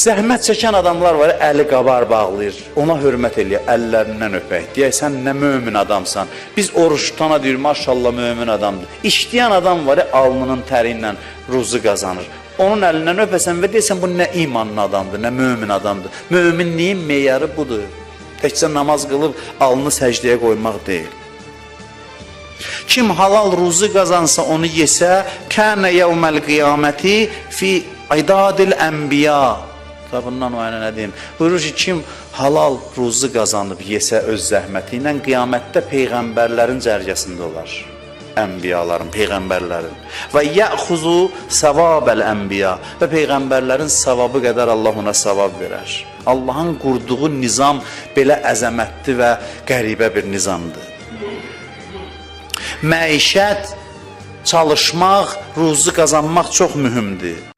Zəhmət çəkən adamlar var, əli qabar bağlayır. Ona hörmət eləyir, əllərindən öpək. Deyək, sən nə mömin adamsan. Biz oruç tutana deyir, maşallah mömin adamdır. İşləyən adam var, alnının təri ilə ruzu qazanır. Onun əlindən öpəsən və deyəsən, bu nə imanlı adamdır, nə mömin adamdır. Möminliyin meyarı budur. Təkcə namaz qılıb alnını səcdəyə qoymaq deyil. Kim halal ruzu qazansa, onu yesə, kənə yevməl qiyaməti fi idadil ənbiya. Bundan o yana nə deyim? Buyurur ki, kim halal ruzu qazanıb yesə öz zəhməti ilə qiyamətdə peyğəmbərlərin cərgəsində olar. Ənbiyaların, peyğəmbərlərin. Və yəxuzu səvabəl ənbiya. Və peyğəmbərlərin savabı qədər Allah ona savab verər. Allahın qurduğu nizam belə əzəmətli və qəribə bir nizamdır. Məişət, çalışmaq, ruzu qazanmaq çox mühümdür.